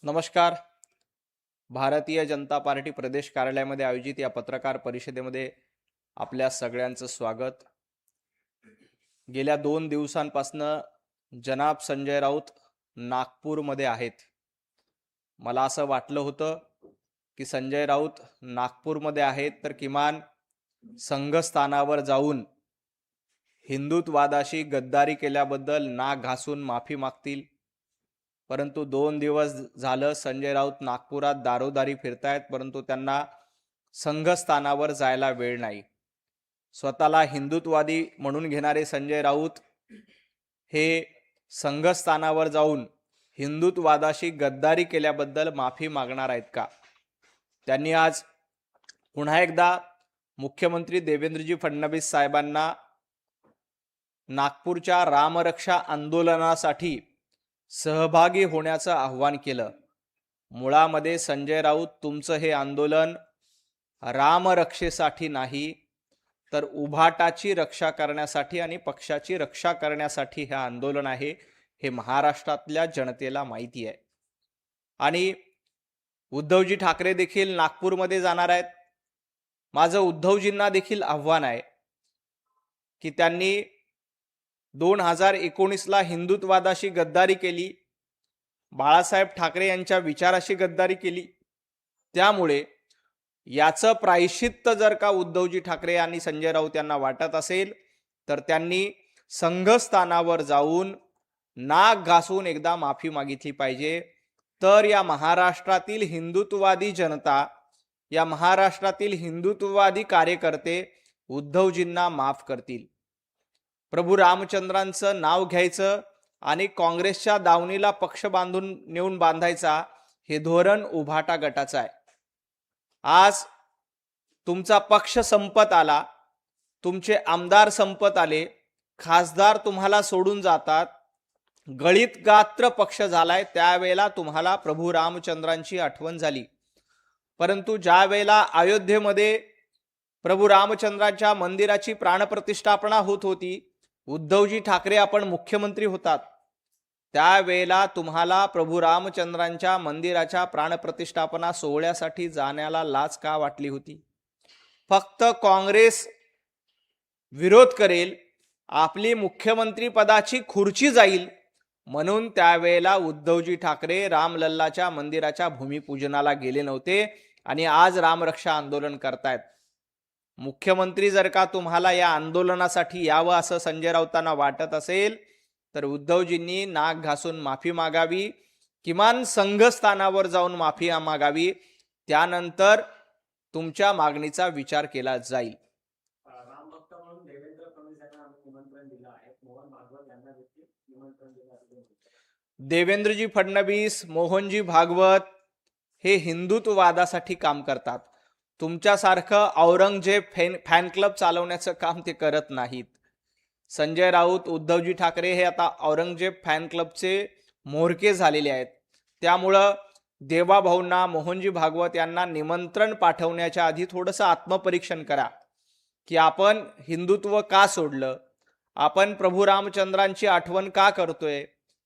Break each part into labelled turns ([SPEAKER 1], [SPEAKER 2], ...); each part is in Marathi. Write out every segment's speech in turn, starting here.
[SPEAKER 1] नमस्कार. भारतीय जनता पार्टी प्रदेश कार्यालयामध्ये आयोजित या पत्रकार परिषदेमध्ये आपल्या सगळ्यांचं स्वागत. गेल्या 2 दिवसांपासनं जनाब संजय राऊत नागपूरमध्ये आहेत. मला असं वाटलं होतं की संजय राऊत नागपूरमध्ये आहेत तर किमान संघस्थानावर जाऊन हिंदुत्ववादाशी गद्दारी केल्याबद्दल नाक घासून माफी मागतील. परंतु 2 दिवस झालं संजय राऊत नागपुरात दारोदारी फिरतायत, परंतु त्यांना संघस्थानावर जायला वेळ नाही. स्वतःला हिंदुत्ववादी म्हणून घेणारे संजय राऊत हे संघस्थानावर जाऊन हिंदुत्ववादाशी गद्दारी केल्याबद्दल माफी मागणार आहेत का? त्यांनी आज पुन्हा एकदा मुख्यमंत्री देवेंद्रजी फडणवीस साहेबांना नागपूरच्या रामरक्षा आंदोलनासाठी सहभागी होण्याचं आव्हान केलं. मुळामध्ये संजय राऊत, तुमचं हे आंदोलन रामरक्षेसाठी नाही तर उभाटाची रक्षा करण्यासाठी आणि पक्षाची रक्षा करण्यासाठी हे आंदोलन आहे, हे महाराष्ट्रातल्या जनतेला माहिती आहे. आणि उद्धवजी ठाकरे देखील नागपूरमध्ये जाणार आहेत. माझं उद्धवजींना देखील आव्हान आहे की त्यांनी 2019ला हिंदुत्ववादाशी गद्दारी केली, बाळासाहेब ठाकरे यांच्या विचाराशी गद्दारी केली. त्यामुळे याचं प्रायश्चित्त जर का उद्धवजी ठाकरे आणि संजय राऊत यांना वाटत असेल तर त्यांनी संघस्थानावर जाऊन नाक घासून एकदा माफी मागितली पाहिजे. तर या महाराष्ट्रातील हिंदुत्ववादी जनता, या महाराष्ट्रातील हिंदुत्ववादी कार्यकर्ते उद्धवजींना माफ करतील. प्रभू रामचंद्रांचं नाव घ्यायचं आणि काँग्रेसच्या दावणीला पक्ष बांधून नेऊन बांधायचा, हे धोरण उभाटा गटाचं आहे. आज तुमचा पक्ष संपत आला, तुमचे आमदार संपत आले, खासदार तुम्हाला सोडून जातात, गळीत गात्र पक्ष झालाय, त्यावेळेला तुम्हाला प्रभू रामचंद्रांची आठवण झाली. परंतु ज्या वेळेला अयोध्येमध्ये प्रभू रामचंद्राच्या मंदिराची प्राणप्रतिष्ठापना होत होती, उद्धवजी ठाकरे आपण मुख्यमंत्री होतात, त्यावेळेला तुम्हाला प्रभू रामचंद्रांच्या मंदिराच्या प्राणप्रतिष्ठापना सोहळ्यासाठी जाण्याला लाज का वाटली होती? फक्त काँग्रेस विरोध करेल, आपली मुख्यमंत्री पदाची खुर्ची जाईल म्हणून त्यावेळेला उद्धवजी ठाकरे रामलल्लाच्या मंदिराच्या भूमिपूजनाला गेले नव्हते आणि आज रामरक्षा आंदोलन करतायत. मुख्यमंत्री जर का तुम्हाला या आंदोलनासाठी यावं असं संजय राऊतांना वाटत असेल तर उद्धवजींनी नाक घासून माफी मागावी, किमान संघस्थानावर जाऊन माफी मागावी. त्यानंतर तुमच्या मागणीचा विचार केला जाईल.
[SPEAKER 2] रामभक्त म्हणून देवेंद्र फडणवीस यांना निमंत्रण दिलं आहे. मोहन भागवत यांना देखील निमंत्रण दिलं आहे.
[SPEAKER 1] देवेंद्रजी फडणवीस, मोहनजी भागवत हे हिंदुत्ववादासाठी काम करतात. तुमच्यासारखं औरंगजेब फॅन क्लब चालवण्याचं काम ते करत नाहीत. संजय राऊत, उद्धवजी ठाकरे हे आता औरंगजेब फॅन क्लबचे म्होरके झालेले आहेत. त्यामुळं देवाभाऊंना, मोहनजी भागवत यांना निमंत्रण पाठवण्याच्या आधी थोडंसं आत्मपरीक्षण करा की आपण हिंदुत्व का सोडलं, आपण प्रभू रामचंद्रांची आठवण का करतोय.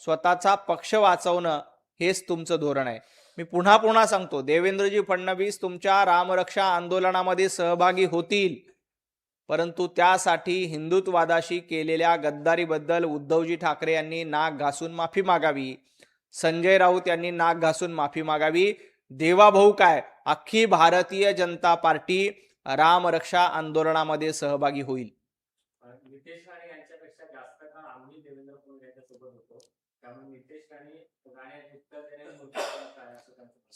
[SPEAKER 1] स्वतःचा पक्ष वाचवणं हेच तुमचं धोरण आहे. मी पुन्हा सांगतो, देवेंद्रजी फडणवीस तुमच्या रामरक्षा आंदोलनामध्ये सहभागी होतील, परंतु त्यासाठी हिंदुत्ववादाशी केलेल्या गद्दारीबद्दल उद्धवजी ठाकरे यांनी नाक घासून माफी मागावी, संजय राऊत यांनी नाक घासून माफी मागावी. देवाभाऊ काय, अख्खी भारतीय जनता पार्टी रामरक्षा आंदोलनामध्ये सहभागी होईल.
[SPEAKER 2] नितेश राणे यांच्यापेक्षा जास्त काळ आम्ही देवेंद्र फडणवीस यांच्यासोबत होतो, त्यामुळे नितेश राणे उत्तर देण्यास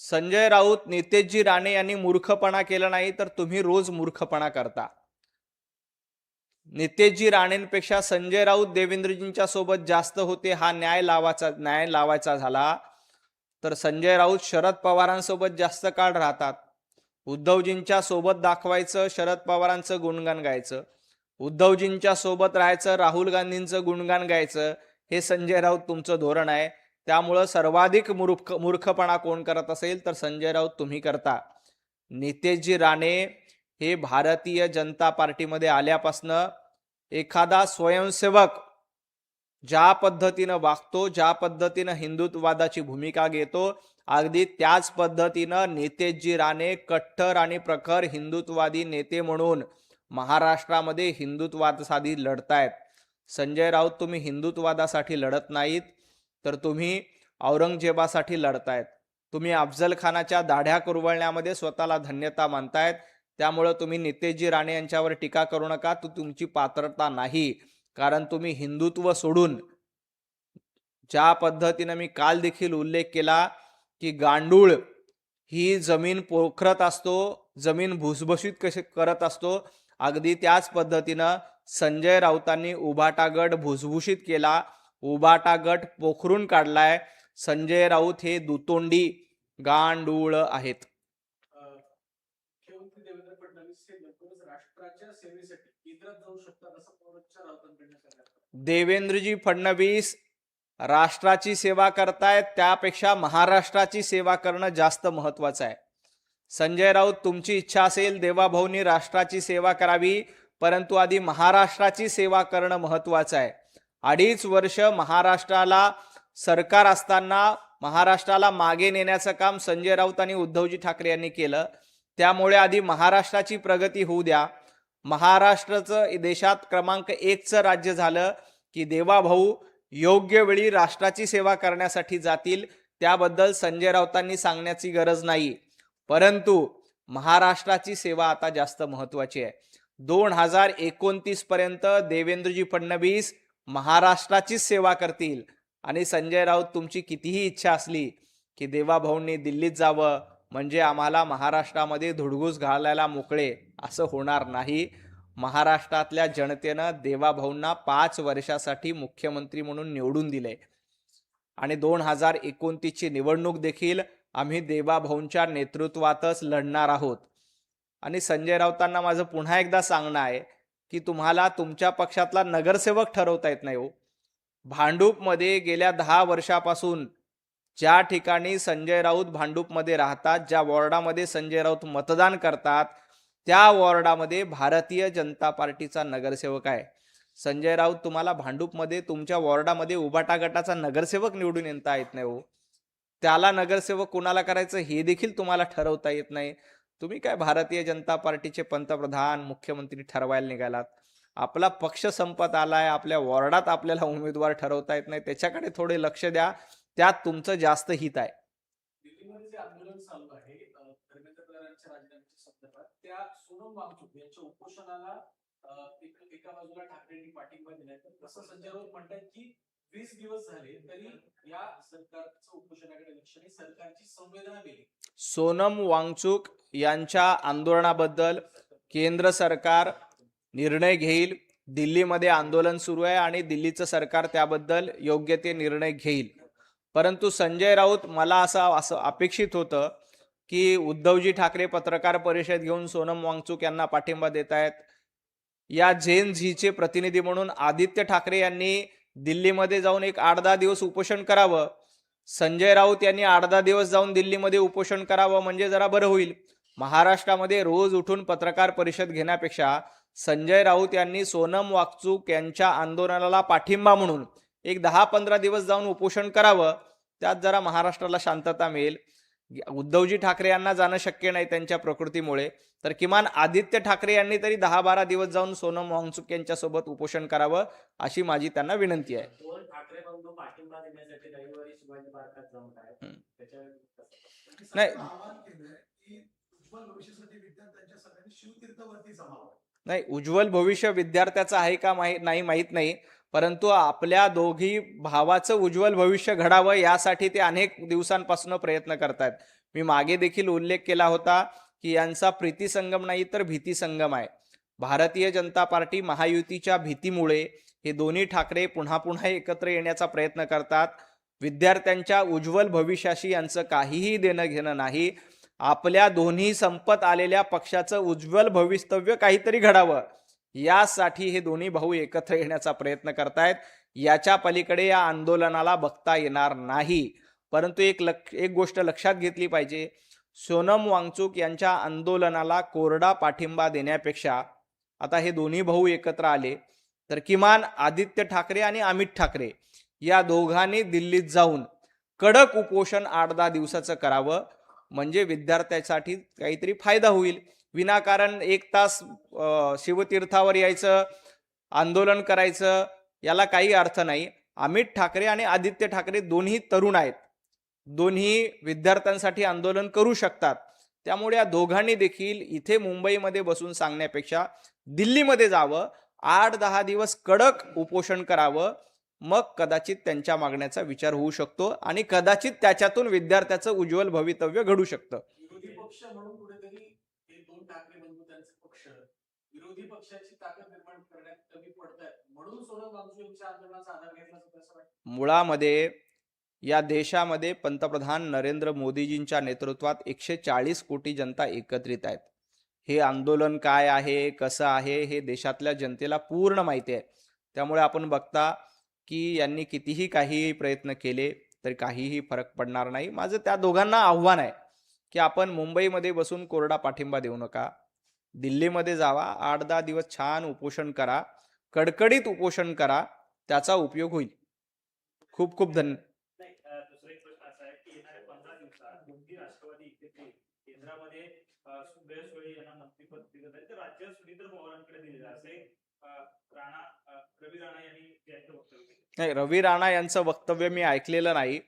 [SPEAKER 1] संजय राऊत, नितेशजी राणे यांनी मूर्खपणा केला नाही तर तुम्ही रोज मूर्खपणा करता. नितेशजी राणेंपेक्षा संजय राऊत देवेंद्रजींच्या सोबत जास्त होते. हा न्याय लावायचा झाला तर संजय राऊत शरद पवारांसोबत जास्त काळ राहतात. उद्धवजींच्या सोबत दाखवायचं, शरद पवारांचं गुणगान गायचं, उद्धवजींच्या सोबत राहायचं, राहुल गांधींचं गुणगान गायचं, हे संजय राऊत तुमचं धोरण आहे. त्यामुळं सर्वाधिक मूर्खपणा कोण करत असेल तर संजय राऊत तुम्ही करता. नितेशजी राणे हे भारतीय जनता पार्टीमध्ये आल्यापासनं एखादा स्वयंसेवक ज्या पद्धतीनं वागतो, ज्या पद्धतीनं हिंदुत्ववादाची भूमिका घेतो, अगदी त्याच पद्धतीनं नितेशजी राणे कट्टर आणि प्रखर हिंदुत्ववादी नेते म्हणून महाराष्ट्रामध्ये हिंदुत्वासाठी लढतायत. संजय राऊत, तुम्ही हिंदुत्ववादासाठी लढत नाहीत, तर तुम्ही औरंगजेबासाठी लढतायत. तुम्ही अफजल खानाच्या दाढ्या कुरवळण्यामध्ये स्वतःला धन्यता मानतायत. त्यामुळे तुम्ही नितेशजी राणे यांच्यावर टीका करू नका. तुमची पात्रता नाही. कारण तुम्ही हिंदुत्व सोडून ज्या पद्धतीनं मी काल देखील उल्लेख केला की गांडूळ ही जमीन पोखरत असतो, जमीन भुसभुशीत कशी करत असतो, अगदी त्याच पद्धतीनं संजय राऊतांनी उभाटा गट भुसभुशीत केला, उभाटा गट पोखरून काढलाय. संजय राऊत हे दुतोंडी गांडूळ आहेत.
[SPEAKER 3] मुख्यमंत्री देवेंद्र फडणवीस हे लवकरच राष्ट्राच्या सेवेसाठी केंद्रात जाऊ शकतात असं पुनरुच्चार राऊतांकडून करण्यात आला.
[SPEAKER 1] देवेंद्रजी फडणवीस राष्ट्राची सेवा करतायत, त्यापेक्षा महाराष्ट्राची सेवा करणं जास्त महत्वाचं आहे. संजय राऊत, तुमची इच्छा असेल देवाभाऊंनी राष्ट्राची सेवा करावी, परंतु आधी महाराष्ट्राची सेवा करणं महत्वाचं आहे. 2.5 वर्ष महाराष्ट्राला सरकार असताना महाराष्ट्राला मागे नेण्याचं काम संजय राऊत आणि उद्धवजी ठाकरे यांनी केलं. त्यामुळे आधी महाराष्ट्राची प्रगती होऊ द्या. महाराष्ट्राचं देशात क्रमांक 1चं राज्य झालं की देवाभाऊ योग्य वेळी राष्ट्राची सेवा करण्यासाठी जातील. त्याबद्दल संजय राऊतांनी सांगण्याची गरज नाही, परंतु महाराष्ट्राची सेवा आता जास्त महत्वाची आहे. 2029 पर्यंत देवेंद्रजी फडणवीस महाराष्ट्राचीच सेवा करतील. आणि संजय राऊत, तुमची कितीही इच्छा असली की देवाभाऊंनी दिल्लीत जावं म्हणजे आम्हाला महाराष्ट्रामध्ये धुडगूस घालायला मोकळे, असं होणार नाही. महाराष्ट्रातल्या जनतेनं देवाभाऊंना 5 वर्षासाठी मुख्यमंत्री म्हणून निवडून दिले आणि 2029ची निवडणूक देखील आम्ही देवाभाऊंच्या नेतृत्वातच लढणार आहोत. आणि संजय राऊतांना माझं पुन्हा एकदा सांगणं आहे की तुम्हाला तुमच्या पक्षातला नगरसेवक ठरवता येत नाही हो. भांडूपमध्ये गेल्या 10 वर्षापासून ज्या ठिकाणी संजय राऊत भांडूपमध्ये राहतात, ज्या वॉर्डामध्ये संजय राऊत मतदान करतात, त्या वॉर्डामध्ये भारतीय जनता पार्टीचा नगरसेवक आहे. संजय राऊत, तुम्हाला भांडूपमध्ये तुमच्या वॉर्डामध्ये उभाटा गटाचा नगरसेवक निवडून येता येत नाही हो. त्याला नगरसेवक कोणाला करायचं हे देखील तुम्हाला ठरवता येत नाही. तुम्ही काय भारतीय जनता पार्टीचे पंतप्रधान मुख्यमंत्री ठरवायला निघालात? आपला पक्ष संपत आलाय, आपल्या वॉर्डात आपल्याला उमेदवार ठरवता येत नाही. त्याच्याकडे थोडे लक्ष द्या, त्यात तुमचं जास्त हित आहे.
[SPEAKER 3] दिल्लीमध्ये जे आंदोलन चालू आहे धर्मेंद्र प्रधानांच्या राजीनाम्याच्या संदर्भात, त्या सोनम वांगचुक यांच्या उपोषणाला एका बाजूला ठाकरेंनी पाठिंबा दिलाय, तर असं संजय राऊत म्हणतात की 20 दिवस झाले तरी या सरकारचं उपोषणाकडे लक्ष नाही, सरकारची संवेदना गेली.
[SPEAKER 1] सोनम वांगचुक यांच्या आंदोलनाबद्दल केंद्र सरकार निर्णय घेईल. दिल्लीमध्ये आंदोलन सुरू आहे आणि दिल्लीचं सरकार त्याबद्दल योग्य ते निर्णय घेईल. परंतु संजय राऊत, मला असं अपेक्षित होतं की उद्धवजी ठाकरे पत्रकार परिषद घेऊन सोनम वांगचुक यांना पाठिंबा देत आहेत. या जेन झीचे प्रतिनिधी म्हणून आदित्य ठाकरे यांनी दिल्लीमध्ये जाऊन एक 8-10 दिवस उपोषण करावं. संजय राऊत यांनी 8-10 दिवस जाऊन दिल्लीमध्ये उपोषण करावं, म्हणजे जरा बरं होईल. महाराष्ट्रामध्ये रोज उठून पत्रकार परिषद घेण्यापेक्षा संजय राऊत यांनी सोनम वांगचुक यांच्या आंदोलनाला पाठिंबा म्हणून एक 10-15 दिवस जाऊन उपोषण करावं. त्यात जरा महाराष्ट्राला शांतता मिळेल. उद्धवजी ठाकरे यांना जाणं शक्य नाही त्यांच्या प्रकृतीमुळे, तर किमान आदित्य ठाकरे यांनी तरी 10-12 दिवस जाऊन सोनम वांगचुक यांच्यासोबत उपोषण करावं, अशी माझी त्यांना विनंती आहे.
[SPEAKER 2] 2 ठाकरे बंधू पाठिंबा देण्यासाठी रविवारी शिवाजी पार्कात जाऊन आहेत. त्याच्यावर
[SPEAKER 1] नाही.
[SPEAKER 3] आवाहन केलंय की उज्ज्वल भविष्यासाठी विद्यार्थ्यांच्या सगळ्यांनी शिवतीर्थवरती जमावं.
[SPEAKER 1] नाही, उज्ज्वल भविष्य विद्यार्थ्याचं आहे का नाही माहीत नाही, परंतु आपल्या दोघी भावाचं उज्ज्वल भविष्य घडावं यासाठी ते अनेक दिवसांपासून प्रयत्न करतात. मी मागे देखील उल्लेख केला होता की यांचा प्रीती संगम नाही तर भीती संगम आहे. भारतीय जनता पार्टी महायुतीच्या भीतीमुळे हे दोन्ही ठाकरे पुन्हा पुन्हा एकत्र येण्याचा प्रयत्न करतात. विद्यार्थ्यांच्या उज्ज्वल भविष्याशी यांचं काहीही देणं घेणं नाही. आपल्या दोन्ही संपत आलेल्या पक्षाचं उज्ज्वल भवितव्य काहीतरी घडावं यासाठी हे दोन्ही भाऊ एकत्र येण्याचा प्रयत्न करतायत. याच्या पलीकडे या आंदोलनाला बघता येणार नाही. परंतु एक गोष्ट लक्षात घेतली पाहिजे, सोनम वांगचुक यांच्या आंदोलनाला कोरडा पाठिंबा देण्यापेक्षा आता हे दोन्ही भाऊ एकत्र आले, तर किमान आदित्य ठाकरे आणि अमित ठाकरे या दोघांनी दिल्लीत जाऊन कडक उपोषण 8-10 दिवसाचं करावं, म्हणजे विद्यार्थ्यांसाठी काहीतरी फायदा होईल. विनाकारण 1 तास शिवतीर्थावर यायचं, आंदोलन करायचं, याला काही अर्थ नाही. अमित ठाकरे आणि आदित्य ठाकरे दोन्ही तरुण आहेत, दोन्ही विद्यार्थ्यांसाठी आंदोलन करू शकतात. त्यामुळे या दोघांनी देखील इथे मुंबईमध्ये बसून सांगण्यापेक्षा दिल्लीमध्ये जावं, 8-10 दिवस कडक उपोषण करावं, मग कदाचित त्यांच्या मागण्याचा विचार होऊ शकतो आणि कदाचित त्याच्यातून विद्यार्थ्याचं उज्ज्वल भवितव्य घडू शकतं.
[SPEAKER 3] विरोधी पक्ष म्हणून कुठेतरी हे दोन ठाकरे बंधू त्यांचे पक्ष विरोधी पक्षाची ताकद निर्माण करण्यात कमी पडतात, म्हणून सोनम वांगचुकच्या आंदोलनाचा आधार घेतला जातो असं वाटतं.
[SPEAKER 1] मुळामध्ये या देशामध्ये पंतप्रधान नरेंद्र मोदीजींच्या नेतृत्वात 140 कोटी जनता एकत्रित आहेत. हे आंदोलन काय आहे, कसं आहे, हे देशातल्या जनतेला पूर्ण माहिती आहे. त्यामुळे आपण बघता की यांनी कितीही काही प्रयत्न केले तर काहीही फरक पडणार नाही. माझं त्या दोघांना आव्हान आहे की आपण मुंबईमध्ये बसून कोरडा पाठिंबा देऊ नका, दिल्लीमध्ये जावा, 8-10 दिवस छान उपोषण करा, कडकडीत उपोषण करा, त्याचा उपयोग होईल. खूप खूप धन्यवाद.
[SPEAKER 2] नाही, दुसरा एक प्रश्न असा आहे की येणाऱ्या 15 दिवसात कोणती राष्ट्रवादी एकत्र येईल? केंद्रामध्ये सुप्रिया सुळे यांना मंत्रिपद दिलं जाईल, तर राज्यात सुनील पवारांकडे दिले जाईल असे रवी राणा यांनी त्यांचं वक्तव्य केलं.
[SPEAKER 1] नाही, रवी राणा यांचं वक्तव्य मी ऐकलेलं नाही.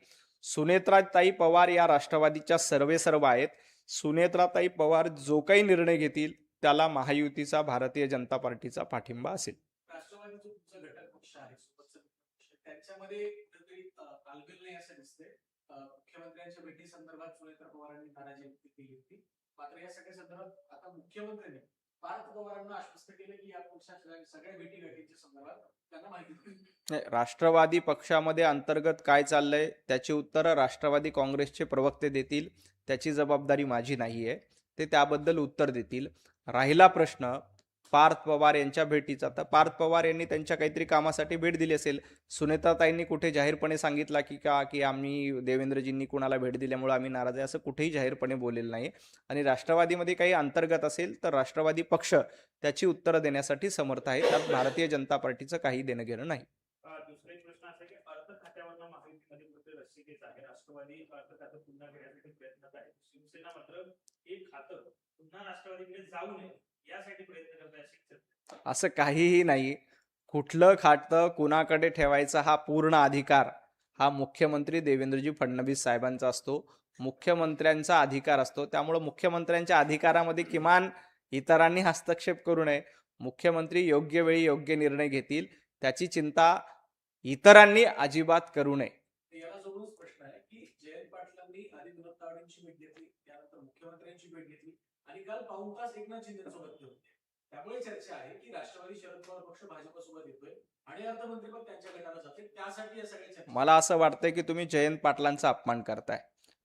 [SPEAKER 1] सुनेत्राताई पवार या राष्ट्रवादीच्या सर्वेसर्व आहेत. सुनेत्राताई पवार जो काही निर्णय घेतील त्याला महायुतीचा, भारतीय जनता पार्टीचा पाठिंबा असेल.
[SPEAKER 3] राष्ट्रवादीचं तुमचा घटक पक्ष आहे, सोबतचा घटक पक्ष, त्यांच्यामध्ये कुठेतरी तालमेल नाही असं दिसतंय. मुख्यमंत्र्यांच्या भेटी संदर्भात सुनेत्रा पवारांनी नाराजी व्यक्त केली होती. मात्र या सगळ्या संदर्भात आता मुख्यमंत्र्यांनी पार्थ पवारांना आश्वस्त केलं की या पक्षाच्या सगळ्या भेटी गाठीच्या संदर्भात त्यांना माहिती दिली.
[SPEAKER 1] नाही, राष्ट्रवादी पक्षामध्ये अंतर्गत काय चाललंय त्याची उत्तरं राष्ट्रवादी काँग्रेसचे प्रवक्ते देतील. त्याची जबाबदारी माझी नाही आहे. ते त्याबद्दल उत्तर देतील. राहिला प्रश्न पार्थ पवार यांच्या भेटीचा, तर पार्थ पवार यांनी त्यांच्या काहीतरी कामासाठी भेट दिली असेल. सुनेत्राताईंनी कुठे जाहीरपणे सांगितलं की आम्ही देवेंद्रजींनी कुणाला भेट दिल्यामुळे आम्ही नाराज आहे, असं कुठेही जाहीरपणे बोललेलं नाही. आणि राष्ट्रवादीमध्ये काही अंतर्गत असेल तर राष्ट्रवादी पक्ष त्याची उत्तरं देण्यासाठी समर्थ आहे. त्यात भारतीय जनता पार्टीचं काही देणं घेणं नाही.
[SPEAKER 2] दुसरा एक प्रश्न असा आहे की अर्थ खात्यावरनं महायुतीमध्ये कुठे रस्सीखेच आहे. राष्ट्रवादी अर्थ खातं पुन्हा घेण्यासाठी प्रयत्नात आहे. शिवसेना मात्र एक खातं पुन्हा राष्ट्रवादीकडे जाऊ नये यासाठी प्रयत्न करत आहे.
[SPEAKER 1] असं काहीही नाही. कुठलं खातं कुणाकडे ठेवायचा हा पूर्ण अधिकार हा मुख्यमंत्री देवेंद्रजी फडणवीस साहेबांचा असतो, मुख्यमंत्र्यांचा अधिकार असतो. त्यामुळं मुख्यमंत्र्यांच्या अधिकारामध्ये किमान इतरांनी हस्तक्षेप करू नये. मुख्यमंत्री योग्य वेळी योग्य निर्णय घेतील, त्याची चिंता इतरांनी अजिबात करू नये.
[SPEAKER 3] याला जोडूनच प्रश्न आहे की जयंत पाटलांनी आधी विनोद तावडेंची भेट घेतली, त्यानंतर मुख्यमंत्र्यांची भेट घेतली आणि काल पाऊण तास एकनाथ शिंदेसोबत ते होते. त्यामुळे चर्चा आहे की राष्ट्रवादी शरद पवार पक्ष भाजपसोबत येतोय आणि अर्थमंत्रीपद त्यांच्या गटाला जाते. त्यासाठी या सगळ्या चर्चा.
[SPEAKER 1] मला असं वाटतंय की तुम्ही जयंत पाटलांचा अपमान करताय.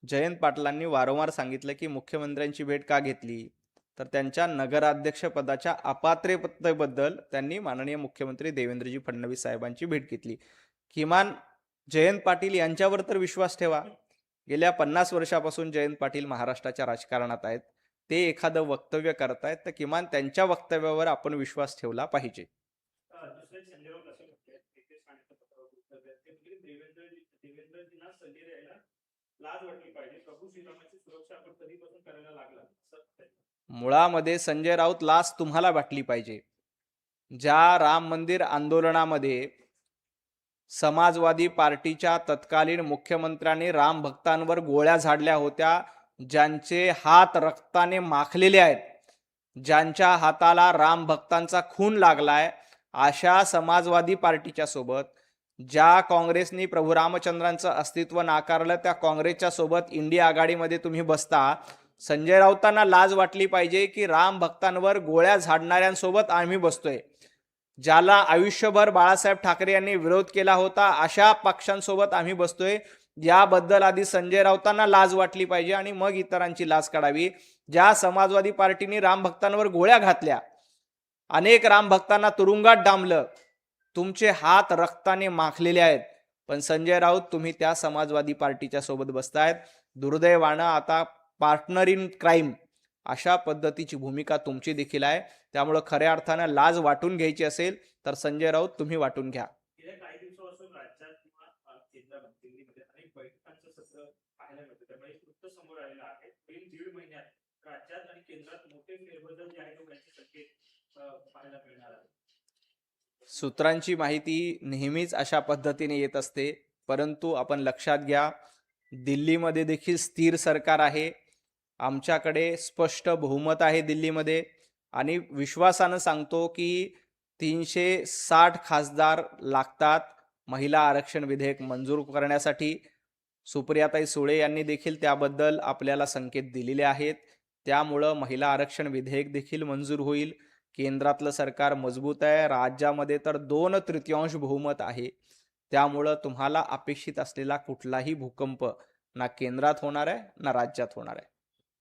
[SPEAKER 1] जयंत पाटलांनी वारंवार सांगितलं की मुख्यमंत्र्यांची भेट का घेतली, तर त्यांच्या नगराध्यक्षपदाच्या अपात्रतेबद्दल त्यांनी माननीय मुख्यमंत्री देवेंद्रजी फडणवीस साहेबांची भेट घेतली. किमान जयंत पाटील यांच्यावर तर विश्वास ठेवा. गेल्या 50 वर्षापासून जयंत पाटील महाराष्ट्राच्या राजकारणात आहेत. ते एखादं वक्तव्य करतायत तर किमान त्यांच्या वक्तव्यावर आपण विश्वास ठेवला पाहिजे.
[SPEAKER 2] दुसरे संजय राऊत असे म्हणतात नितेश राणेंच्या पत्रावर उत्तर देत ते म्हणजे देवेंद्रजींना संधी द्यायला लाज वाटली पाहिजे. प्रभू श्रीरामाची सुरक्षा आपण कधीपासून करायला लागला असं.
[SPEAKER 1] मुळामध्ये संजय राऊत लाच तुम्हाला वाटली पाहिजे. ज्या राम मंदिर आंदोलनामध्ये समाजवादी पार्टीच्या तत्कालीन मुख्यमंत्र्यांनी राम भक्तांवर गोळ्या झाडल्या होत्या, ज्यांचे हात रक्ताने माखलेले आहेत, ज्यांच्या हाताला राम भक्तांचा खून लागलाय, अशा समाजवादी पार्टीच्या सोबत ज्या काँग्रेसनी प्रभू रामचंद्रांचं अस्तित्व नाकारलं त्या काँग्रेसच्या सोबत इंडिया आघाडीमध्ये तुम्ही बसता. संजय राऊतांना लाज वाटली पाहिजे की राम भक्तांवर गोळ्या झाडणाऱ्यांसोबत आम्ही बसतोय. ज्याला आयुष्यभर बाळासाहेब ठाकरे यांनी विरोध केला होता अशा पक्षांसोबत आम्ही बसतोय. याबद्दल आधी संजय राऊतांना लाज वाटली पाहिजे आणि मग इतरांची लाज काढावी. ज्या समाजवादी पार्टीने राम भक्तांवर गोळ्या घातल्या, अनेक राम भक्तांना तुरुंगात डांबलं, तुमचे हात रक्ताने माखलेले आहेत, पण संजय राऊत तुम्ही त्या समाजवादी पार्टीच्या सोबत बसतायत. दुर्दैवानं आता पार्टनर इन क्राईम अशा पद्धतीची भूमिका तुमची देखील आहे. त्यामुळं खऱ्या अर्थानं लाज वाटून घ्यायची असेल तर संजय राऊत तुम्ही वाटून घ्या.
[SPEAKER 2] गेल्या काही दिवसापासून राज्यात किंवा केंद्रामध्ये दिल्लीमध्ये अनेक बैठकांचं सत्र पाहायला मिळतं. त्यामुळे एक वृत्त समोर आलेलं आहे. पुढील 1.5 महिन्यात राज्यात आणि केंद्रात मोठे फेरबदल जे आहेत त्यांचे संकेत पाहायला मिळणार आहेत.
[SPEAKER 1] सूत्रांची माहिती नेहमीच अशा पद्धतीने येत असते, परंतु आपण लक्षात घ्या, दिल्लीमध्ये देखील स्थिर सरकार आहे. आमच्याकडे स्पष्ट बहुमत आहे दिल्लीमध्ये आणि विश्वासानं सांगतो की 360 खासदार लागतात महिला आरक्षण विधेयक मंजूर करण्यासाठी. सुप्रियाताई सुळे यांनी देखील त्याबद्दल आपल्याला संकेत दिलेले आहेत. त्यामुळं महिला आरक्षण विधेयक देखील मंजूर होईल. केंद्रातलं सरकार मजबूत आहे. राज्यामध्ये तर 2/3 बहुमत आहे. त्यामुळं तुम्हाला अपेक्षित असलेला कुठलाही भूकंप ना केंद्रात होणार आहे ना राज्यात होणार आहे.